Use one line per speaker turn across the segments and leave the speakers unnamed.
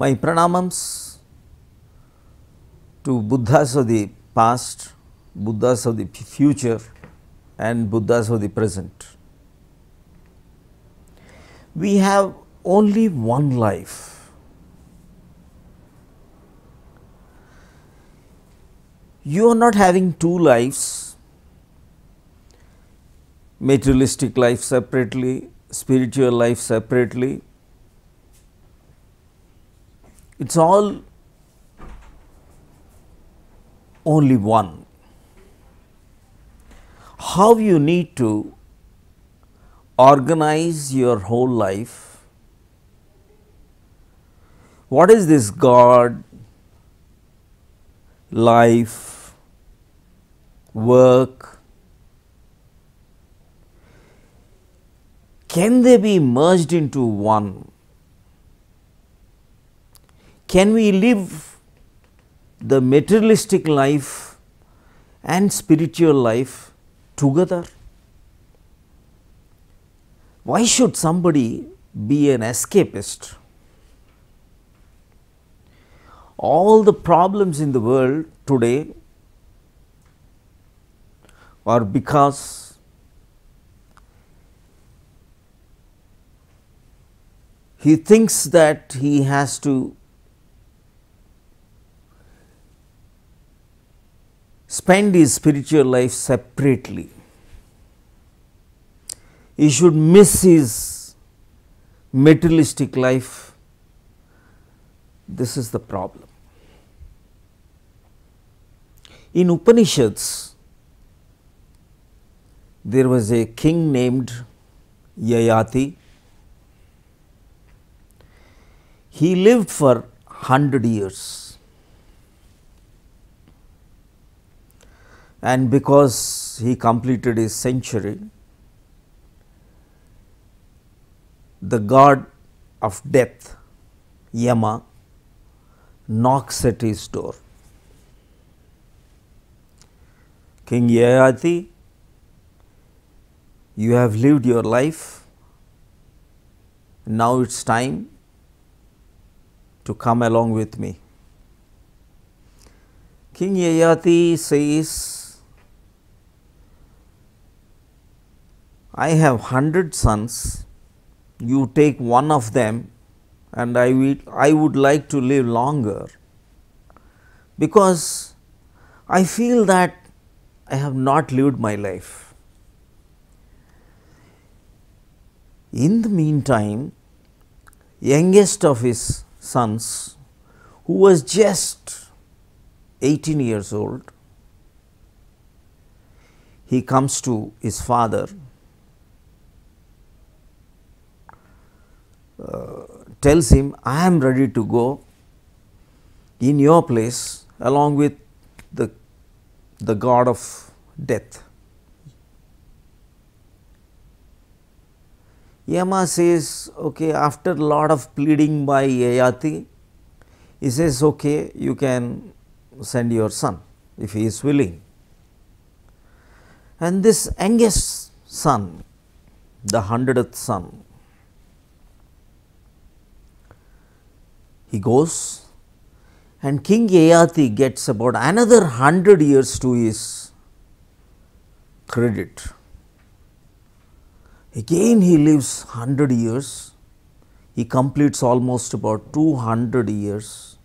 My pranamams to Buddhas of the past, Buddhas of the future and Buddhas of the present. We have only one life. You are not having two lives, materialistic life separately, spiritual life separately. It's all only one. How you need to organize your whole life? What is this God, life, work? Can they be merged into one? Can we live the materialistic life and spiritual life together? Why should somebody be an escapist? All the problems in the world today are because he thinks that he has to spend his spiritual life separately. He should miss his materialistic life. This is the problem. In Upanishads, there was a king named Yayati. He lived for 100 years. And because he completed his century, the god of death, Yama, knocks at his door. King Yayati, you have lived your life, now it's time to come along with me. King Yayati says, I have 100 sons, you take one of them, and I would like to live longer, because I feel that I have not lived my life. In the meantime, youngest of his sons, who was just 18 years old, he comes to his father, tells him, I am ready to go in your place along with the god of death. Yama says, okay, after a lot of pleading by Yayati, he says, okay, you can send your son if he is willing. And this youngest son, the 100th son, he goes, and King Yayati gets about another 100 years to his credit. Again he lives 100 years, he completes almost about 200 years,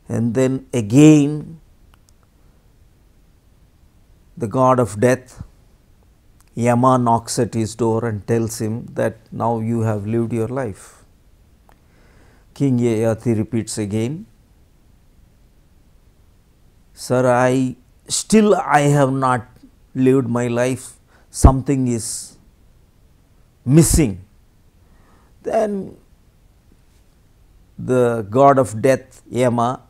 and then again the god of death, Yama, knocks at his door and tells him that now you have lived your life. King Yayati repeats again, sir, I have not lived my life, something is missing. Then the god of death, Yama,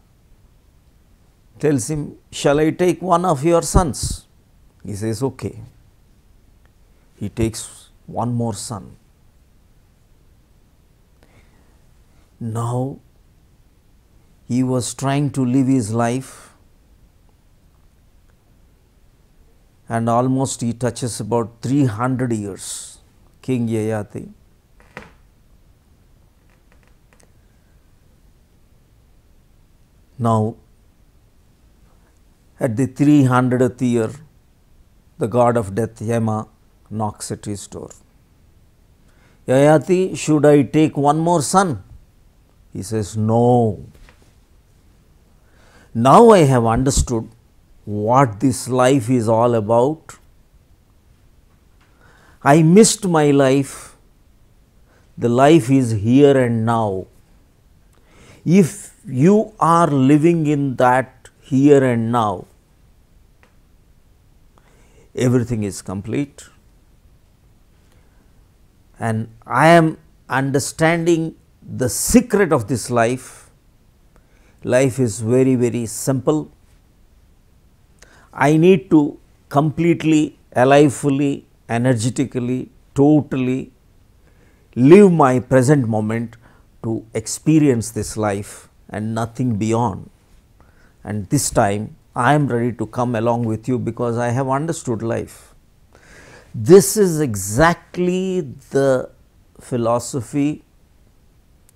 tells him, shall I take one of your sons? He says, okay. He takes one more son. Now he was trying to live his life, and almost he touches about 300 years, King Yayati. Now, at the 300th year, the god of death, Yama, knocks at his door. Yayati, should I take one more son? He says, no. Now I have understood what this life is all about. I missed my life. The life is here and now. If you are living in that here and now, everything is complete. And I am understanding the secret of this life. Life is very, very simple. I need to completely, alively, energetically, totally live my present moment to experience this life and nothing beyond. And this time I am ready to come along with you because I have understood life. This is exactly the philosophy,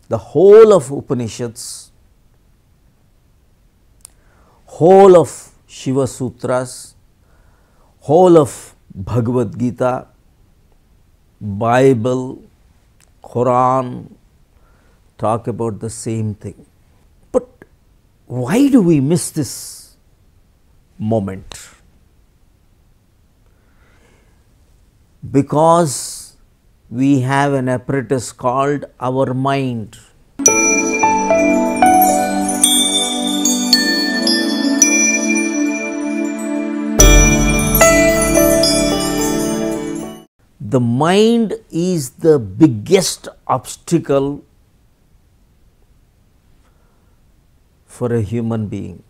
the whole of Upanishads, whole of Shiva Sutras, whole of Bhagavad Gita, Bible, Quran talk about the same thing. But why do we miss this moment? Because we have an apparatus called our mind. The mind is the biggest obstacle for a human being.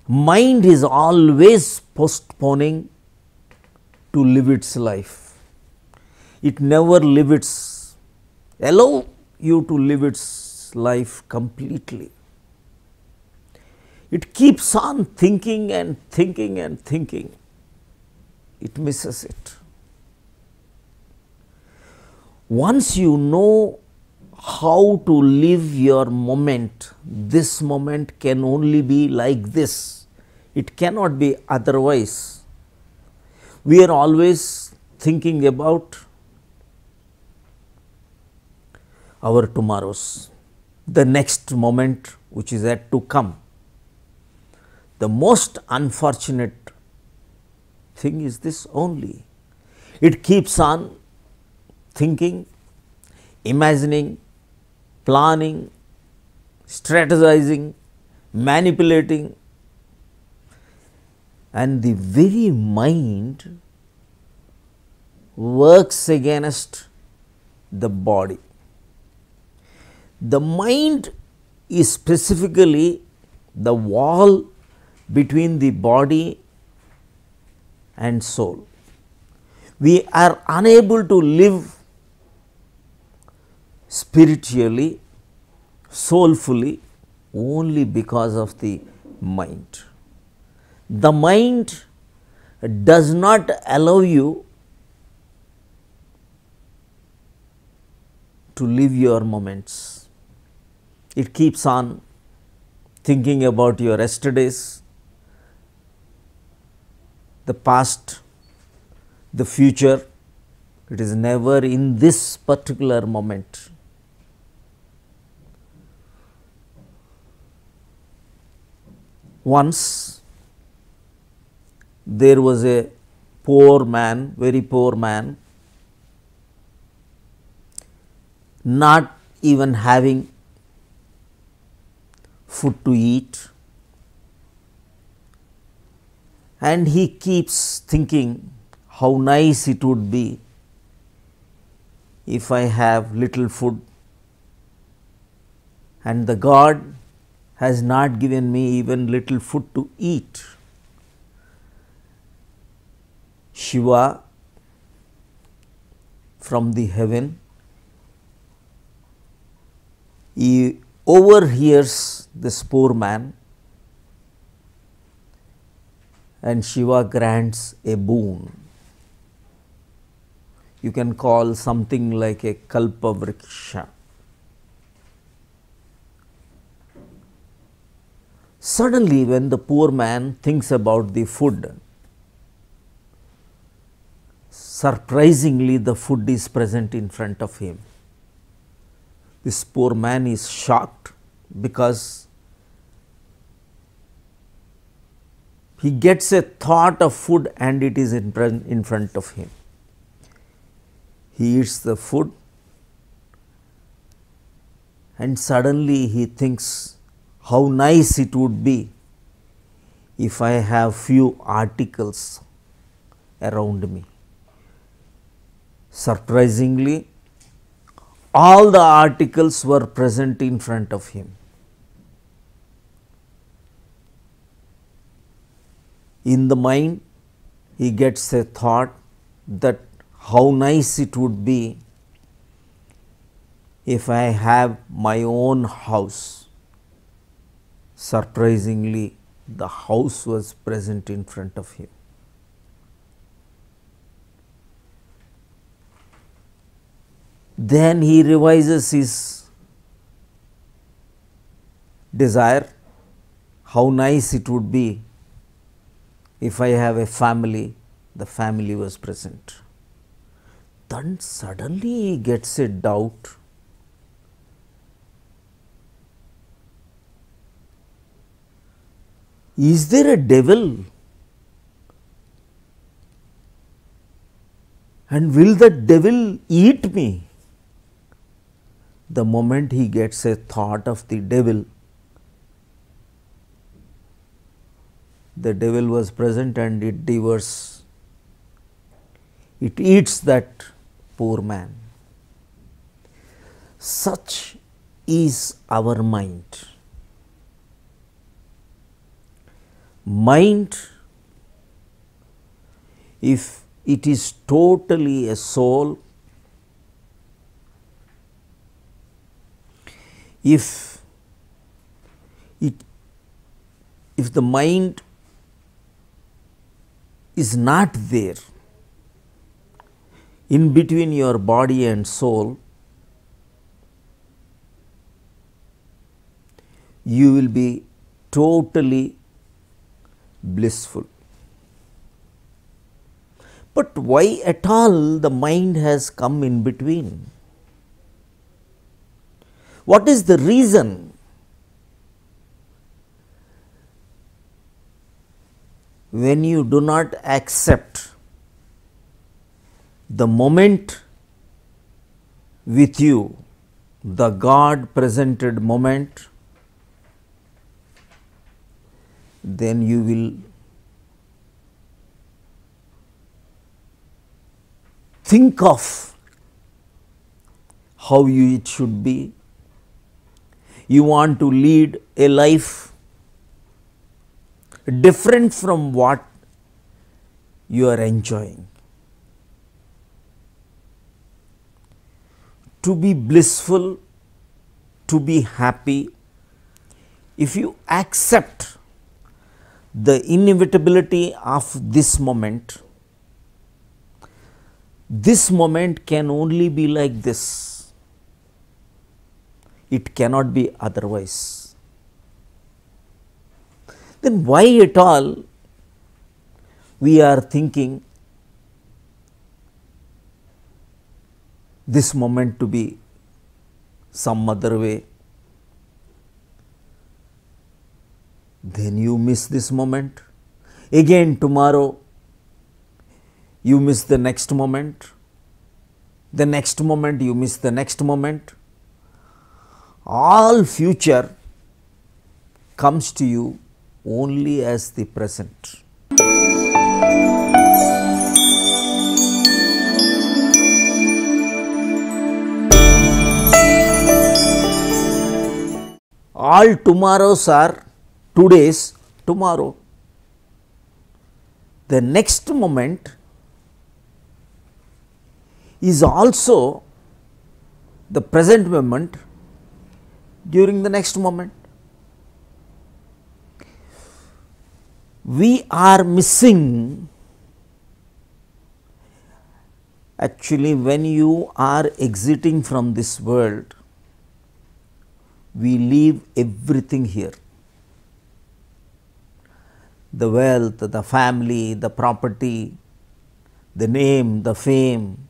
Mind is always postponing to live its life. It never allow you to live its life completely. It keeps on thinking and thinking and thinking. It misses it. Once you know how to live your moment, this moment can only be like this. It cannot be otherwise. We are always thinking about our tomorrows, the next moment which is yet to come. The most unfortunate thing is this only. It keeps on thinking, imagining, planning, strategizing, manipulating, and the very mind works against the body. The mind is specifically the wall between the body and soul. We are unable to live spiritually, soulfully only because of the mind. The mind does not allow you to live your moments. It keeps on thinking about your yesterdays, the past, the future. It is never in this particular moment. Once there was a poor man, very poor man, not even having food to eat, and he keeps thinking how nice it would be if I have little food, and the God has not given me even little food to eat. Shiva from the heaven, he overhears this poor man, and Shiva grants a boon. You can call something like a kalpa vriksha. Suddenly, when the poor man thinks about the food, surprisingly the food is present in front of him. This poor man is shocked because he gets a thought of food and it is in front of him. He eats the food and suddenly he thinks how nice it would be if I have few articles around me. Surprisingly, all the articles were present in front of him. In the mind, he gets a thought that how nice it would be if I have my own house. Surprisingly, the house was present in front of him. Then he revises his desire, how nice it would be if I have a family. The family was present. Then suddenly he gets a doubt. Is there a devil? And will the devil eat me? The moment he gets a thought of the devil was present and it devours, it eats that poor man. Such is our mind. Mind, if it is totally a soul, if the mind is not there in between your body and soul, you will be totally blissful. But why at all the mind has come in between? What is the reason? When you do not accept the moment with you, the God presented moment, then you will think of how it should be. You want to lead a life different from what you are enjoying. To be blissful, to be happy, if you accept the inevitability of this moment can only be like this. It cannot be otherwise. Then why at all we are thinking this moment to be some other way? Then you miss this moment. Again tomorrow you miss the next moment. The next moment you miss the next moment. All future comes to you only as the present. All tomorrows are today's tomorrow. The next moment is also the present moment during the next moment. We are missing, actually when you are exiting from this world, we leave everything here. the wealth, the family, the property, the name, the fame,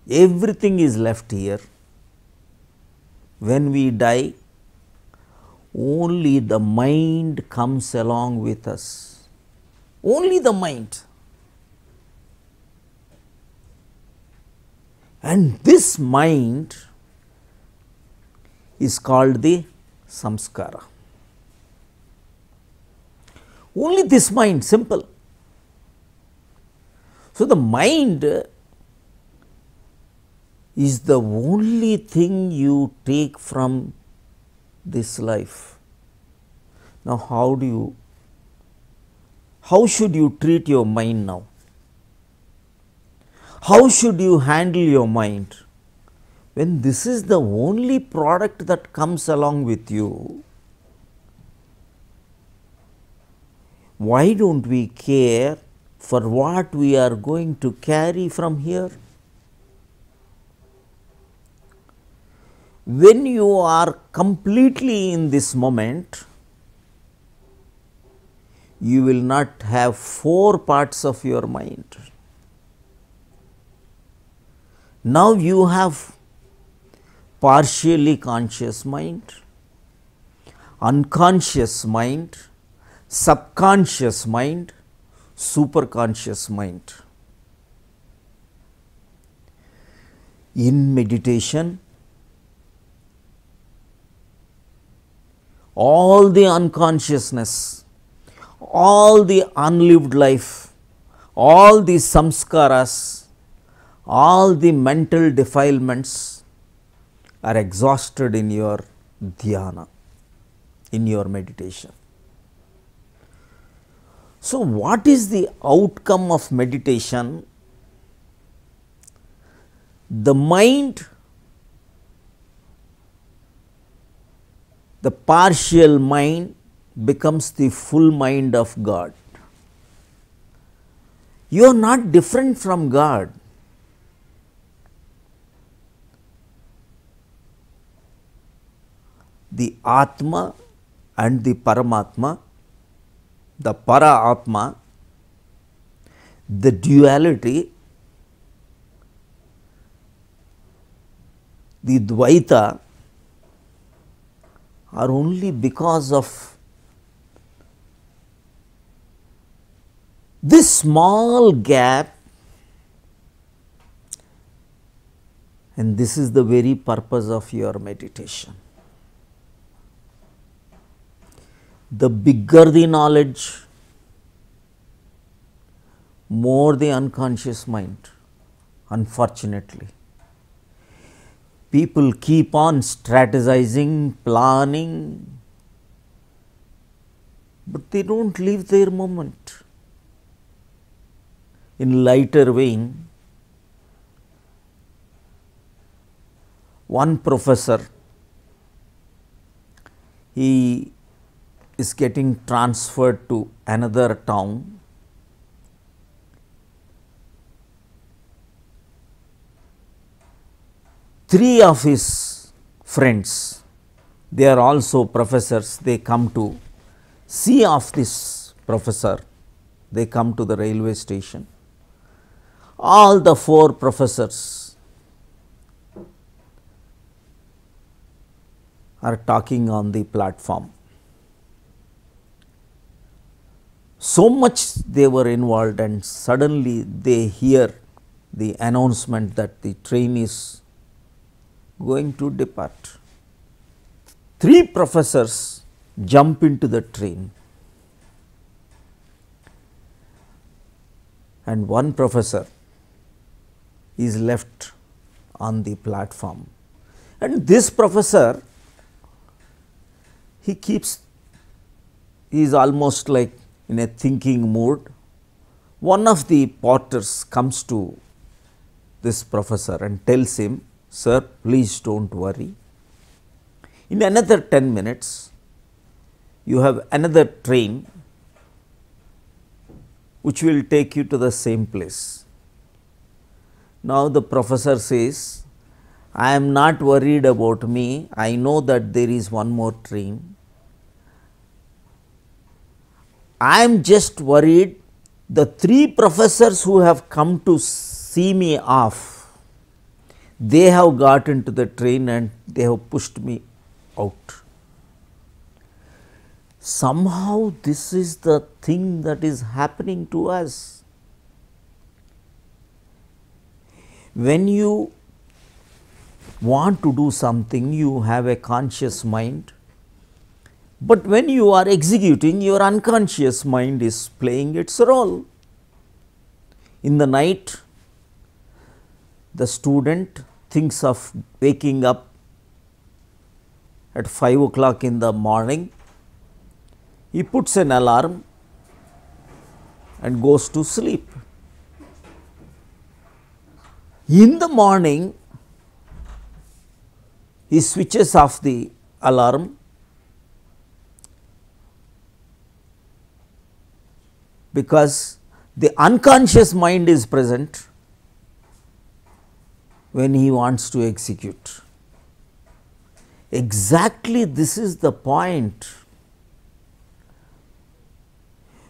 everything is left here. When we die, only the mind comes along with us, only the mind. And this mind is called the samskara. Only this mind, simple. So, the mind is the only thing you take from this life. Now, how should you treat your mind now? How should you handle your mind? When this is the only product that comes along with you, why don't we care for what we are going to carry from here? When you are completely in this moment, you will not have four parts of your mind. Now you have partially conscious mind, unconscious mind, subconscious mind, superconscious mind. In meditation, all the unconsciousness, all the unlived life, all the samskaras, all the mental defilements are exhausted in your dhyana, in your meditation. So, what is the outcome of meditation? The mind, the partial mind becomes the full mind of God. You are not different from God. The Atma and the Paramatma, the Para Atma, the duality, the Dvaita are only because of this small gap, and this is the very purpose of your meditation. The bigger the knowledge, more the unconscious mind, unfortunately. People keep on strategizing, planning, but they don't live their moment. In lighter vein, one professor, he is getting transferred to another town. Three of his friends, they are also professors, they come to see of this professor, they come to the railway station. All the four professors are talking on the platform. So much they were involved, and suddenly they hear the announcement that the train is going to depart. Three professors jump into the train, and one professor is left on the platform. And this professor, he is almost like in a thinking mood. One of the porters comes to this professor and tells him, "Sir, please don't worry. In another 10 minutes, you have another train which will take you to the same place." Now the professor says, "I am not worried about me. I know that there is one more train. I am just worried the 3 professors who have come to see me off, they have got into the train and they have pushed me out. Somehow this is the thing that is happening to us. When you want to do something, you have a conscious mind, but when you are executing, your unconscious mind is playing its role. In the night, the student thinks of waking up at 5 o'clock in the morning. He puts an alarm and goes to sleep. In the morning, he switches off the alarm because the unconscious mind is present when he wants to execute. Exactly this is the point.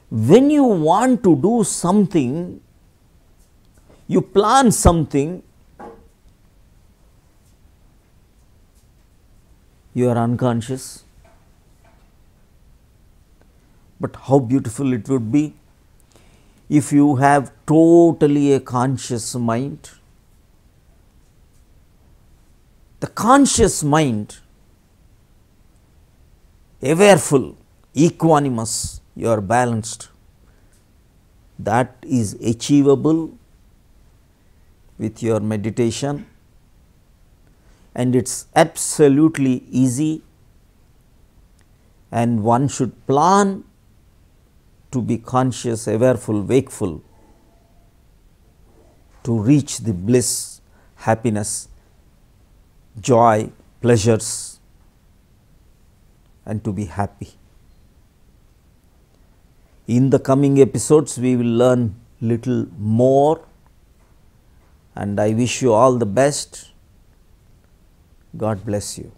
When you want to do something, you plan something, you are unconscious. But how beautiful it would be if you have totally a conscious mind. The conscious mind, awareful, equanimous, you are balanced. That is achievable with your meditation, and it is absolutely easy, and one should plan to be conscious, awareful, wakeful to reach the bliss, happiness, joy, pleasures, and to be happy. In the coming episodes, we will learn little more, and I wish you all the best. God bless you.